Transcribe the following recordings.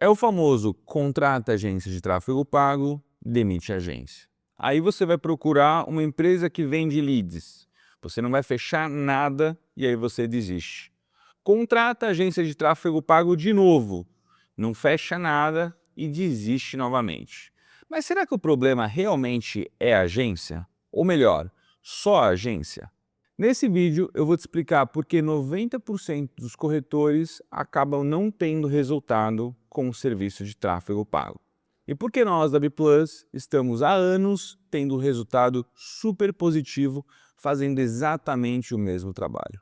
É o famoso contrata agência de tráfego pago, demite a agência. Aí você vai procurar uma empresa que vende leads. Você não vai fechar nada e aí você desiste. Contrata agência de tráfego pago de novo. Não fecha nada e desiste novamente. Mas será que o problema realmente é a agência? Ou melhor, só a agência? Nesse vídeo eu vou te explicar por que 90% dos corretores acabam não tendo resultado com o serviço de tráfego pago. E por que nós da Biplus estamos há anos tendo resultado super positivo fazendo exatamente o mesmo trabalho.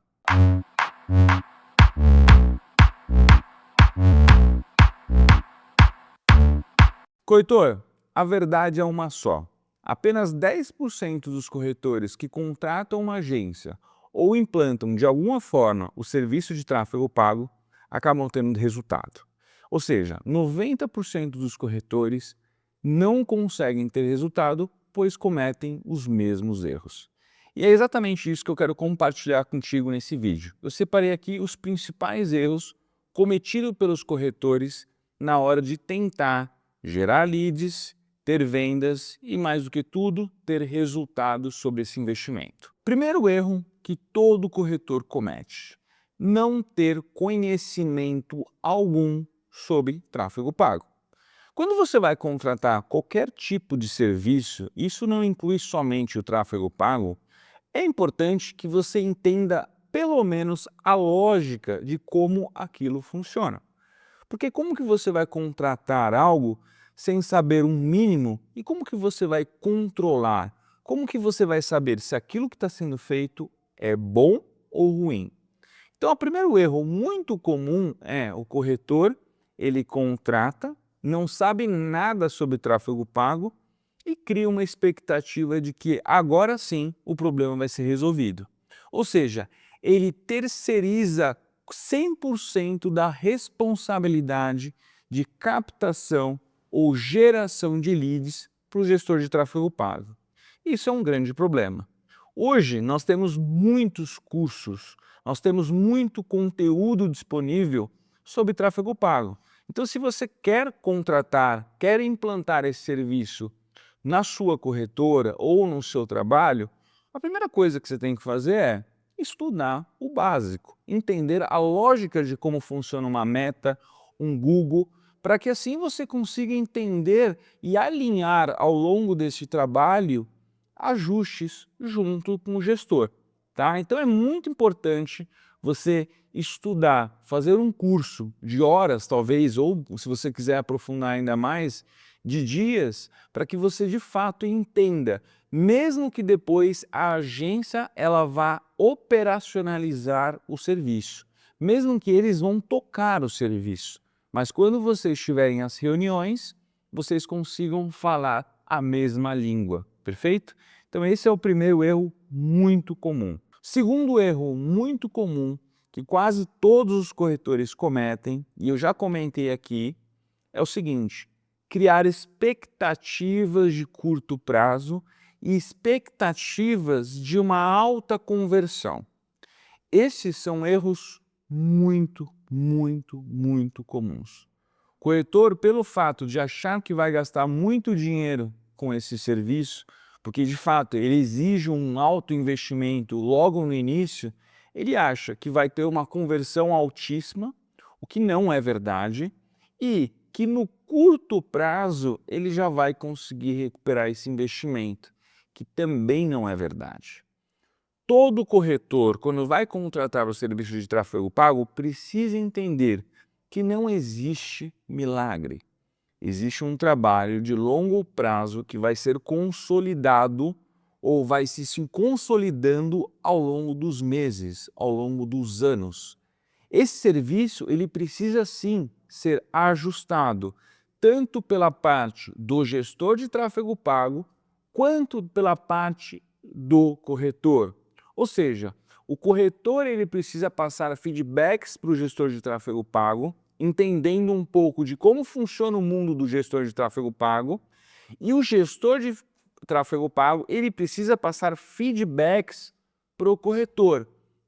Corretor, a verdade é uma só. Apenas 10% dos corretores que contratam uma agência ou implantam de alguma forma o serviço de tráfego pago acabam tendo resultado. Ou seja, 90% dos corretores não conseguem ter resultado pois cometem os mesmos erros. E é exatamente isso que eu quero compartilhar contigo nesse vídeo. Eu separei aqui os principais erros cometidos pelos corretores na hora de tentar gerar leads, ter vendas e, mais do que tudo, ter resultados sobre esse investimento. Primeiro erro que todo corretor comete: não ter conhecimento algum sobre tráfego pago. Quando você vai contratar qualquer tipo de serviço, isso não inclui somente o tráfego pago, é importante que você entenda pelo menos a lógica de como aquilo funciona. Porque como que você vai contratar algo sem saber um mínimo e como que você vai controlar? Como que você vai saber se aquilo que está sendo feito é bom ou ruim? Então, o primeiro erro muito comum é o corretor, ele contrata, não sabe nada sobre tráfego pago e cria uma expectativa de que agora sim o problema vai ser resolvido. Ou seja, ele terceiriza 100% da responsabilidade de captação ou geração de leads para o gestor de tráfego pago. Isso é um grande problema. Hoje nós temos muitos cursos, nós temos muito conteúdo disponível sobre tráfego pago. Então, se você quer contratar, quer implantar esse serviço na sua corretora ou no seu trabalho, a primeira coisa que você tem que fazer é estudar o básico, entender a lógica de como funciona uma meta, um Google, para que assim você consiga entender e alinhar ao longo desse trabalho ajustes junto com o gestor. Tá? Então é muito importante você estudar, fazer um curso de horas talvez, ou se você quiser aprofundar ainda mais, de dias, para que você de fato entenda, mesmo que depois a agência ela vá operacionalizar o serviço, mesmo que eles vão tocar o serviço, mas quando vocês tiverem as reuniões, vocês consigam falar a mesma língua, perfeito? Então esse é o primeiro erro muito comum. Segundo erro muito comum que quase todos os corretores cometem, e eu já comentei aqui, é o seguinte: criar expectativas de curto prazo e expectativas de uma alta conversão. Esses são erros muito comuns. O corretor, pelo fato de achar que vai gastar muito dinheiro com esse serviço, porque de fato ele exige um alto investimento logo no início, ele acha que vai ter uma conversão altíssima, o que não é verdade, e que no curto prazo ele já vai conseguir recuperar esse investimento, que também não é verdade. Todo corretor, quando vai contratar o serviço de tráfego pago, precisa entender que não existe milagre. Existe um trabalho de longo prazo que vai ser consolidado ou vai se consolidando ao longo dos meses, ao longo dos anos. Esse serviço ele precisa sim ser ajustado, tanto pela parte do gestor de tráfego pago, quanto pela parte do corretor. Ou seja, o corretor ele precisa passar feedbacks para o gestor de tráfego pago, entendendo um pouco de como funciona o mundo do gestor de tráfego pago, e o gestor de tráfego pago ele precisa passar feedbacks para o corretor,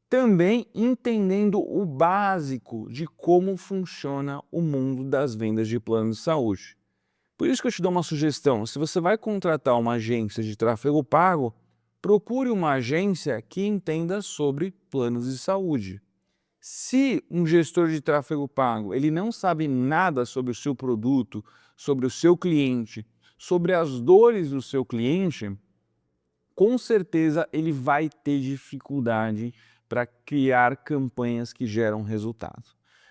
Também entendendo o básico de como funciona o mundo das vendas de plano de saúde. Por isso que eu te dou uma sugestão: se você vai contratar uma agência de tráfego pago, procure uma agência que entenda sobre planos de saúde. Se um gestor de tráfego pago ele não sabe nada sobre o seu produto, sobre o seu cliente, sobre as dores do seu cliente, com certeza ele vai ter dificuldade para criar campanhas que geram resultado.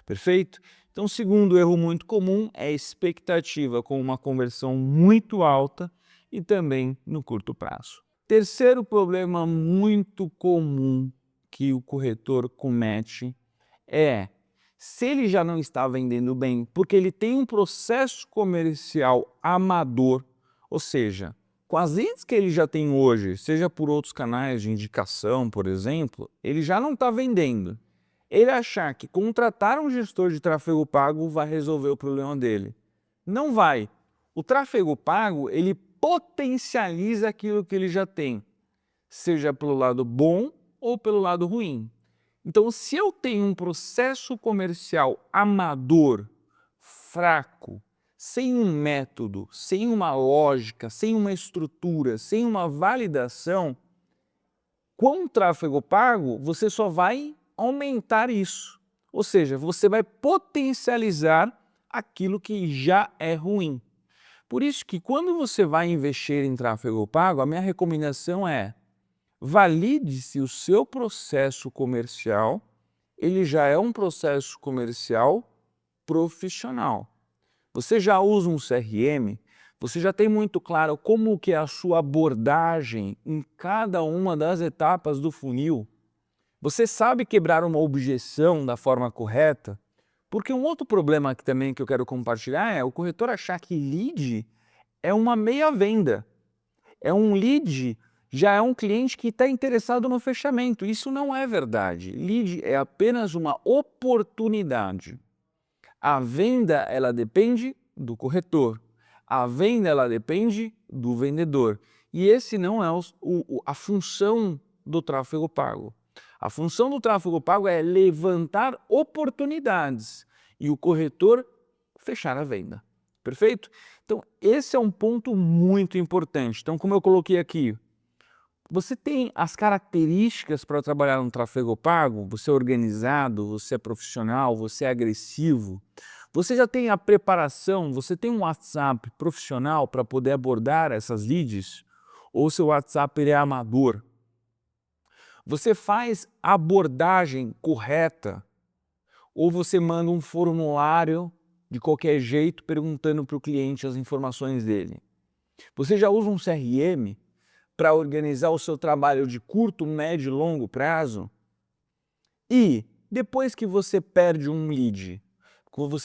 Perfeito? Então, o segundo erro muito comum é a expectativa com uma conversão muito alta e também no curto prazo. Terceiro problema muito comum que o corretor comete é: se ele já não está vendendo bem, porque ele tem um processo comercial amador, ou seja, com as leads que ele já tem hoje, seja por outros canais de indicação, por exemplo, ele já não está vendendo. Ele achar que contratar um gestor de tráfego pago vai resolver o problema dele. Não vai. O tráfego pago, ele potencializa aquilo que ele já tem, seja pelo lado bom ou pelo lado ruim. Então, se eu tenho um processo comercial amador, fraco, sem um método, sem uma lógica, sem uma estrutura, sem uma validação, com o tráfego pago, você só vai aumentar isso. Ou seja, você vai potencializar aquilo que já é ruim. Por isso que quando você vai investir em tráfego pago, a minha recomendação é: valide se o seu processo comercial ele já é um processo comercial profissional. Você já usa um CRM? Você já tem muito claro como que é a sua abordagem em cada uma das etapas do funil? Você sabe quebrar uma objeção da forma correta? Porque um outro problema que também que eu quero compartilhar é o corretor achar que lead é uma meia venda. É um lead, já é um cliente que está interessado no fechamento. Isso não é verdade. Lead é apenas uma oportunidade. A venda, ela depende do corretor. A venda, ela depende do vendedor. E esse não é a função do tráfego pago. A função do tráfego pago é levantar oportunidades e o corretor fechar a venda. Perfeito? Então, esse é um ponto muito importante. Então, como eu coloquei aqui, você tem as características para trabalhar no tráfego pago? Você é organizado, você é profissional, você é agressivo? Você já tem a preparação, você tem um WhatsApp profissional para poder abordar essas leads? Ou seu WhatsApp ele é amador? Você faz a abordagem correta? Ou você manda um formulário de qualquer jeito perguntando para o cliente as informações dele? Você já usa um CRM para organizar o seu trabalho de curto, médio e longo prazo? E depois que você perde um lead, quando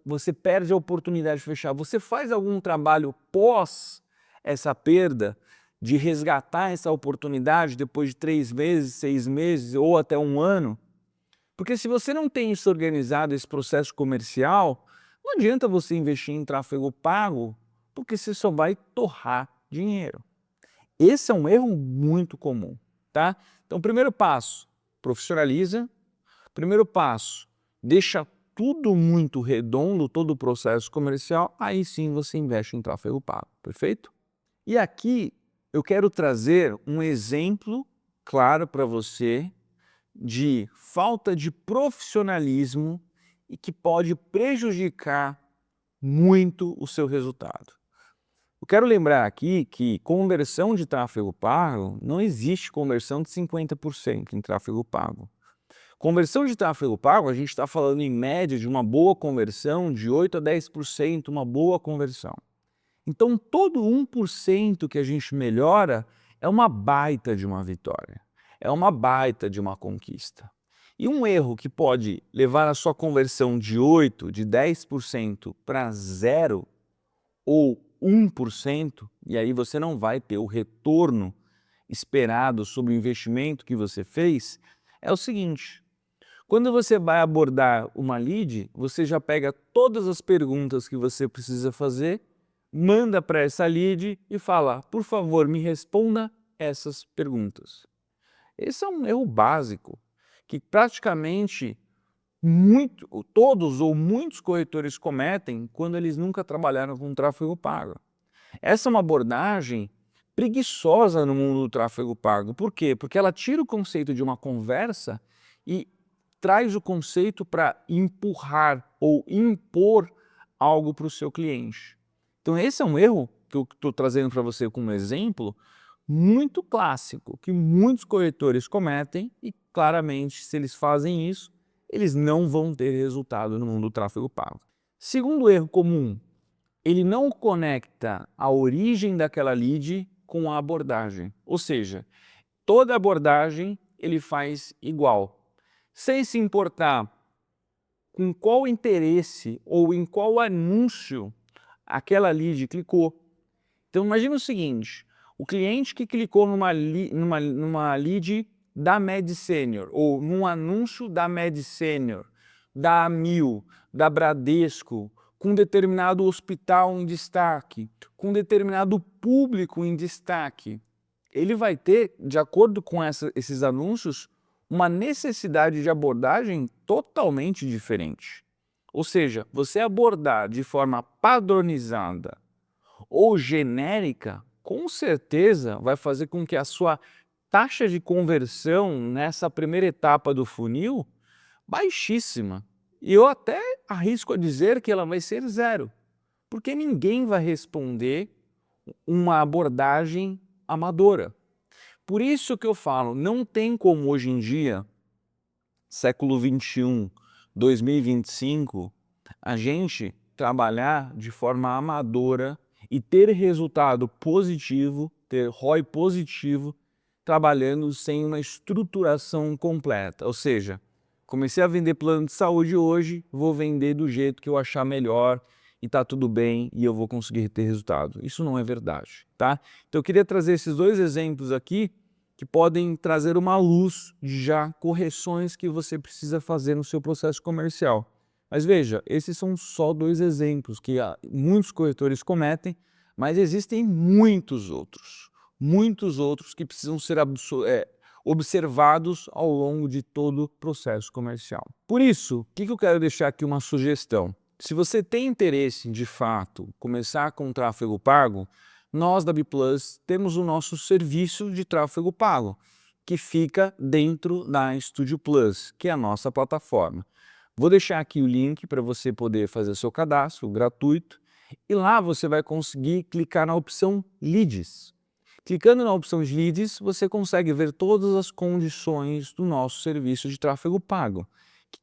você perde a oportunidade de fechar, você faz algum trabalho pós essa perda de resgatar essa oportunidade depois de 3 meses, 6 meses ou até um ano? Porque se você não tem isso organizado, esse processo comercial, não adianta você investir em tráfego pago, porque você só vai torrar dinheiro. Esse é um erro muito comum, tá? Então, primeiro passo, profissionaliza. Primeiro passo, deixa tudo muito redondo, todo o processo comercial, aí sim você investe em tráfego pago, perfeito? E aqui eu quero trazer um exemplo claro para você de falta de profissionalismo e que pode prejudicar muito o seu resultado. Eu quero lembrar aqui que conversão de tráfego pago, não existe conversão de 50% em tráfego pago. Conversão de tráfego pago, a gente está falando em média de uma boa conversão de 8 a 10%, uma boa conversão. Então, todo 1% que a gente melhora é uma baita de uma vitória, é uma baita de uma conquista. E um erro que pode levar a sua conversão de 8, de 10% para 0 ou 1%, e aí você não vai ter o retorno esperado sobre o investimento que você fez, é o seguinte: quando você vai abordar uma lead, você já pega todas as perguntas que você precisa fazer, manda para essa lead e fala: por favor, me responda essas perguntas. Esse é um erro básico. que praticamente todos ou muitos corretores cometem quando eles nunca trabalharam com tráfego pago. Essa é uma abordagem preguiçosa no mundo do tráfego pago. Por quê? Porque ela tira o conceito de uma conversa e traz o conceito para empurrar ou impor algo para o seu cliente. Então esse é um erro que eu estou trazendo para você como exemplo muito clássico, que muitos corretores cometem e claramente se eles fazem isso, eles não vão ter resultado no mundo do tráfego pago. Segundo erro comum, ele não conecta a origem daquela lead com a abordagem. Ou seja, toda abordagem ele faz igual, sem se importar com qual interesse ou em qual anúncio aquela lead clicou. Então imagina o seguinte, o cliente que clicou numa lead da Med Senior ou num anúncio da Med Senior, da Amil, da Bradesco, com determinado hospital em destaque, com determinado público em destaque, ele vai ter, de acordo com esses anúncios, uma necessidade de abordagem totalmente diferente. Ou seja, você abordar de forma padronizada ou genérica, com certeza vai fazer com que a sua taxa de conversão nessa primeira etapa do funil baixíssima. E eu até arrisco a dizer que ela vai ser zero, porque ninguém vai responder uma abordagem amadora. Por isso que eu falo, não tem como hoje em dia, século XXI, 2025, a gente trabalhar de forma amadora e ter resultado positivo, ter ROI positivo, trabalhando sem uma estruturação completa. Ou seja, comecei a vender plano de saúde hoje, vou vender do jeito que eu achar melhor e tá tudo bem e eu vou conseguir ter resultado. Isso não é verdade, tá? Então eu queria trazer esses dois exemplos aqui que podem trazer uma luz de já correções que você precisa fazer no seu processo comercial. Mas veja, esses são só dois exemplos que muitos corretores cometem, mas existem muitos outros que precisam ser observados ao longo de todo o processo comercial. Por isso, o que eu quero deixar aqui uma sugestão? Se você tem interesse em, de fato, começar com tráfego pago, nós da Biplus temos o nosso serviço de tráfego pago, que fica dentro da Studio Plus, que é a nossa plataforma. Vou deixar aqui o link para você poder fazer seu cadastro gratuito e lá você vai conseguir clicar na opção Leads. Clicando na opção de Leads, você consegue ver todas as condições do nosso serviço de tráfego pago.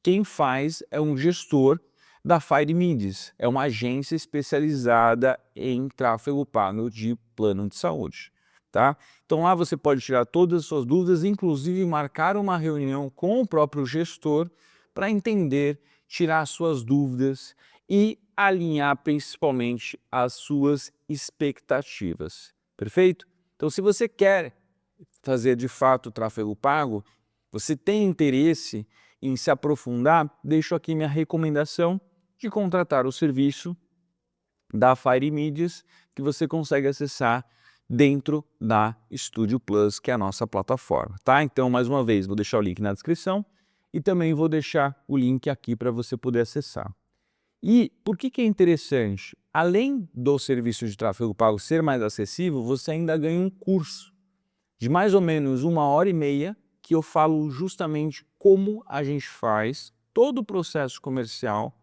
Quem faz é um gestor da FireMedia, é uma agência especializada em tráfego pago de plano de saúde. Tá? Então lá você pode tirar todas as suas dúvidas, inclusive marcar uma reunião com o próprio gestor para entender, tirar suas dúvidas e alinhar principalmente as suas expectativas. Perfeito? Então se você quer fazer de fato tráfego pago, você tem interesse em se aprofundar, deixo aqui minha recomendação de contratar o serviço da FireMedia, que você consegue acessar dentro da Studio Plus, que é a nossa plataforma, tá? Então, mais uma vez, vou deixar o link na descrição e também vou deixar o link aqui para você poder acessar. E por que é interessante? Além do serviço de tráfego pago ser mais acessível, você ainda ganha um curso de mais ou menos 1h30 que eu falo justamente como a gente faz todo o processo comercial,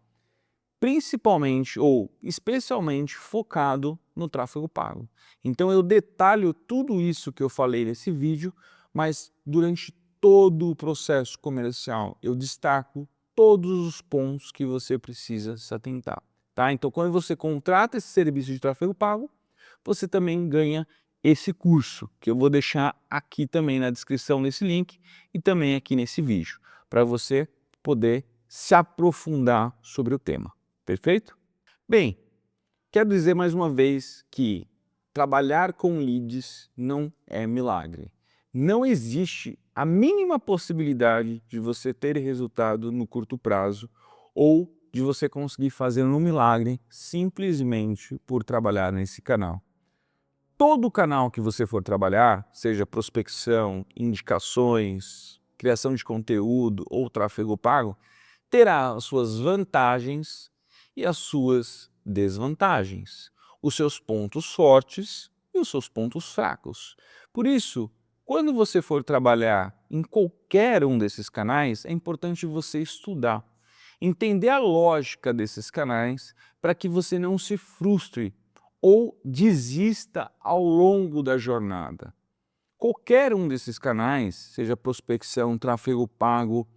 principalmente ou especialmente focado no tráfego pago. Então eu detalho tudo isso que eu falei nesse vídeo, mas durante todo o processo comercial eu destaco todos os pontos que você precisa se atentar. Tá? Então quando você contrata esse serviço de tráfego pago, você também ganha esse curso, que eu vou deixar aqui também na descrição desse link e também aqui nesse vídeo, para você poder se aprofundar sobre o tema. Perfeito? Bem, quero dizer mais uma vez que trabalhar com leads não é milagre. Não existe a mínima possibilidade de você ter resultado no curto prazo ou de você conseguir fazer um milagre simplesmente por trabalhar nesse canal. Todo canal que você for trabalhar, seja prospecção, indicações, criação de conteúdo ou tráfego pago, terá as suas vantagens e as suas desvantagens, os seus pontos fortes e os seus pontos fracos. Por isso, quando você for trabalhar em qualquer um desses canais, é importante você estudar, entender a lógica desses canais para que você não se frustre ou desista ao longo da jornada. Qualquer um desses canais, seja prospecção, tráfego pago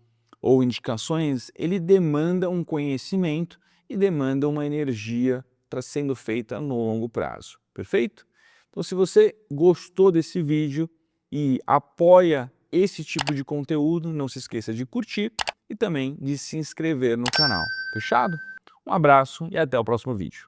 ou indicações, ele demanda um conhecimento e demanda uma energia sendo feita no longo prazo, perfeito? Então, se você gostou desse vídeo e apoia esse tipo de conteúdo, não se esqueça de curtir e também de se inscrever no canal, fechado? Um abraço e até o próximo vídeo.